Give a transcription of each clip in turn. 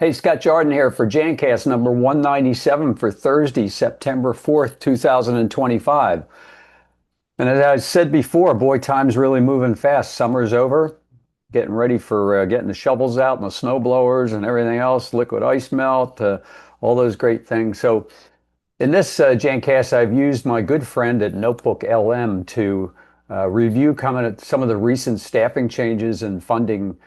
Hey, Scott Jordan here for Jancast number 197 for Thursday, September 4th, 2025. And as I said before, boy, time's really moving fast. Summer's over, getting ready for getting the shovels out and the snow blowers and everything else, liquid ice melt, all those great things. So in this Jancast, I've used my good friend at Notebook LM to review some of the recent staffing changes and funding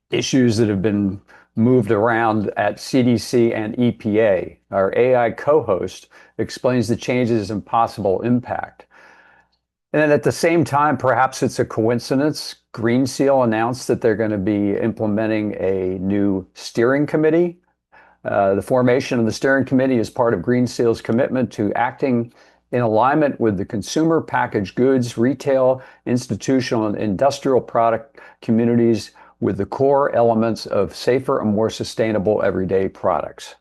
issues that have been moved around at CDC and EPA. Our AI co-host explains the changes and possible impact. And then at the same time, perhaps it's a coincidence, Green Seal announced that they're going to be implementing a new steering committee. The formation of the steering committee is part of Green Seal's commitment to acting in alignment with the consumer packaged goods, retail, institutional, and industrial product communities with the core elements of safer and more sustainable everyday products.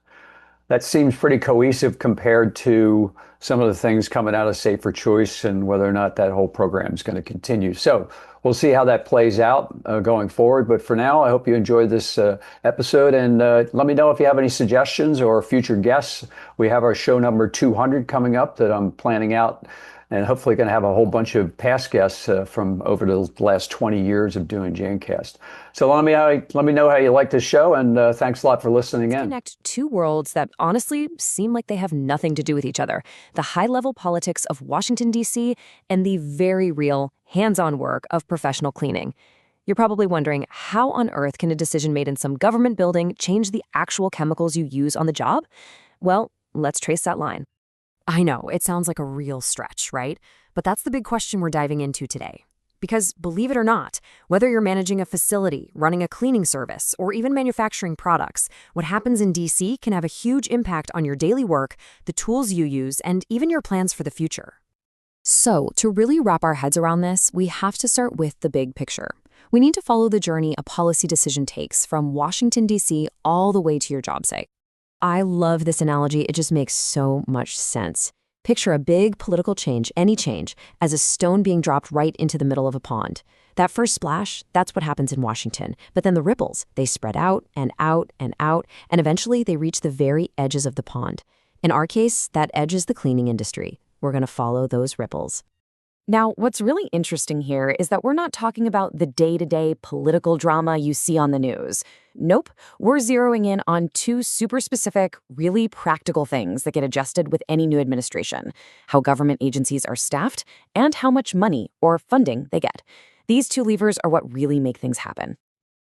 That seems pretty cohesive compared to some of the things coming out of Safer Choice and whether or not that whole program is going to continue. So we'll see how that plays out going forward. But for now, I hope you enjoyed this episode. And let me know if you have any suggestions or future guests. We have our show number 200 coming up that I'm planning out, and hopefully going to have a whole bunch of past guests from over the last 20 years of doing Jancast. So let me know how you like this show, and thanks a lot for listening in. Connect two worlds that honestly seem like they have nothing to do with each other. The high-level politics of Washington, D.C., and the very real, hands-on work of professional cleaning. You're probably wondering, how on earth can a decision made in some government building change the actual chemicals you use on the job? Well, let's trace that line. I know, it sounds like a real stretch, right? But that's the big question we're diving into today. Because believe it or not, whether you're managing a facility, running a cleaning service, or even manufacturing products, what happens in DC can have a huge impact on your daily work, the tools you use, and even your plans for the future. So, to really wrap our heads around this, we have to start with the big picture. We need to follow the journey a policy decision takes from Washington, D.C. all the way to your job site. I love this analogy. It just makes so much sense. Picture a big political change, any change, as a stone being dropped right into the middle of a pond. That first splash, that's what happens in Washington. But then the ripples, they spread out and out and out, and eventually they reach the very edges of the pond. In our case, that edge is the cleaning industry. We're going to follow those ripples. Now, what's really interesting here is that we're not talking about the day-to-day political drama you see on the news. Nope, we're zeroing in on two super specific, really practical things that get adjusted with any new administration: how government agencies are staffed and how much money or funding they get. These two levers are what really make things happen.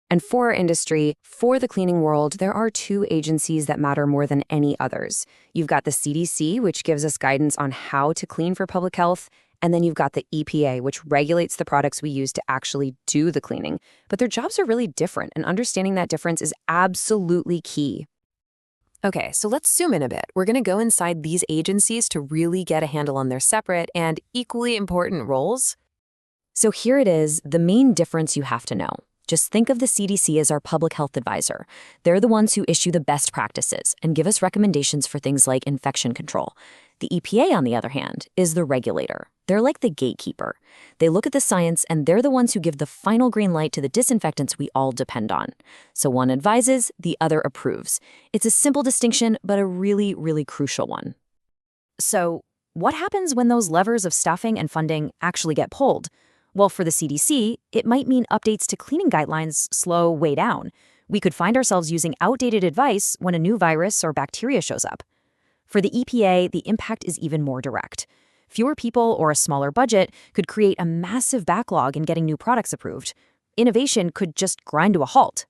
And for our industry, for the cleaning world, there are two agencies that matter more than any others. You've got the CDC, which gives us guidance on how to clean for public health, and then you've got the EPA, which regulates the products we use to actually do the cleaning. But their jobs are really different, and understanding that difference is absolutely key. Okay, so let's zoom in a bit. We're going to go inside these agencies to really get a handle on their separate and equally important roles. So here it is, the main difference you have to know. Just think of the CDC as our public health advisor. They're the ones who issue the best practices and give us recommendations for things like infection control. The EPA, on the other hand, is the regulator. They're like the gatekeeper. They look at the science, and they're the ones who give the final green light to the disinfectants we all depend on. So one advises, the other approves. It's a simple distinction, but a really, really crucial one. So what happens when those levers of staffing and funding actually get pulled? Well, for the CDC, it might mean updates to cleaning guidelines slow way down. We could find ourselves using outdated advice when a new virus or bacteria shows up. For the EPA, the impact is even more direct. Fewer people or a smaller budget could create a massive backlog in getting new products approved. Innovation could just grind to a halt.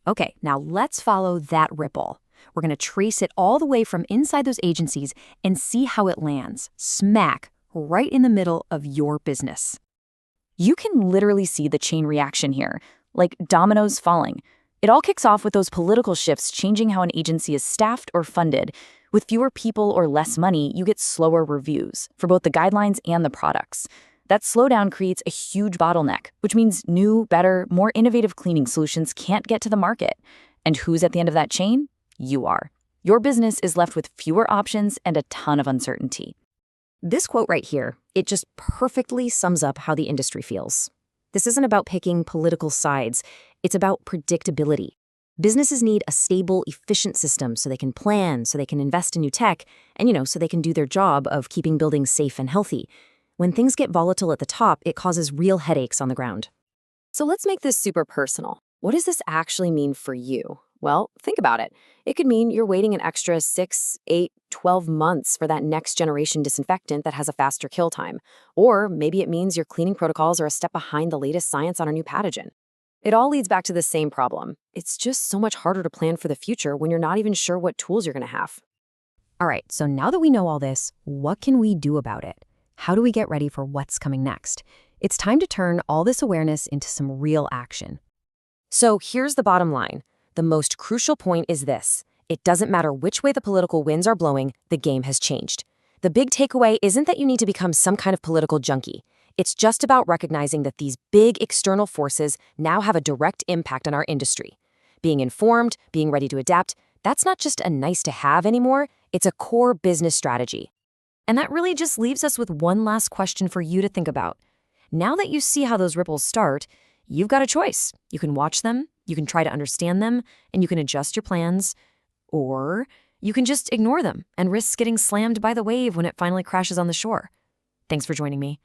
Okay, now let's follow that ripple. We're going to trace it all the way from inside those agencies and see how it lands, smack, right in the middle of your business. You can literally see the chain reaction here, like dominoes falling. It all kicks off with those political shifts changing how an agency is staffed or funded. With fewer people or less money, you get slower reviews for both the guidelines and the products. That slowdown creates a huge bottleneck, which means new, better, more innovative cleaning solutions can't get to the market. And who's at the end of that chain? You are. Your business is left with fewer options and a ton of uncertainty. This quote right here, it just perfectly sums up how the industry feels. This isn't about picking political sides. It's about predictability. Businesses need a stable, efficient system so they can plan, so they can invest in new tech, and, so they can do their job of keeping buildings safe and healthy. When things get volatile at the top, it causes real headaches on the ground. So let's make this super personal. What does this actually mean for you? Well, think about it. It could mean you're waiting an extra 6, 8, 12 months for that next generation disinfectant that has a faster kill time. Or maybe it means your cleaning protocols are a step behind the latest science on a new pathogen. It all leads back to the same problem. It's just so much harder to plan for the future when you're not even sure what tools you're going to have. All right, so now that we know all this, what can we do about it? How do we get ready for what's coming next? It's time to turn all this awareness into some real action. So here's the bottom line. The most crucial point is this. It doesn't matter which way the political winds are blowing, the game has changed. The big takeaway isn't that you need to become some kind of political junkie. It's just about recognizing that these big external forces now have a direct impact on our industry. Being informed, being ready to adapt, that's not just a nice to have anymore, it's a core business strategy. And that really just leaves us with one last question for you to think about. Now that you see how those ripples start, you've got a choice. You can watch them, you can try to understand them, and you can adjust your plans, or you can just ignore them and risk getting slammed by the wave when it finally crashes on the shore. Thanks for joining me.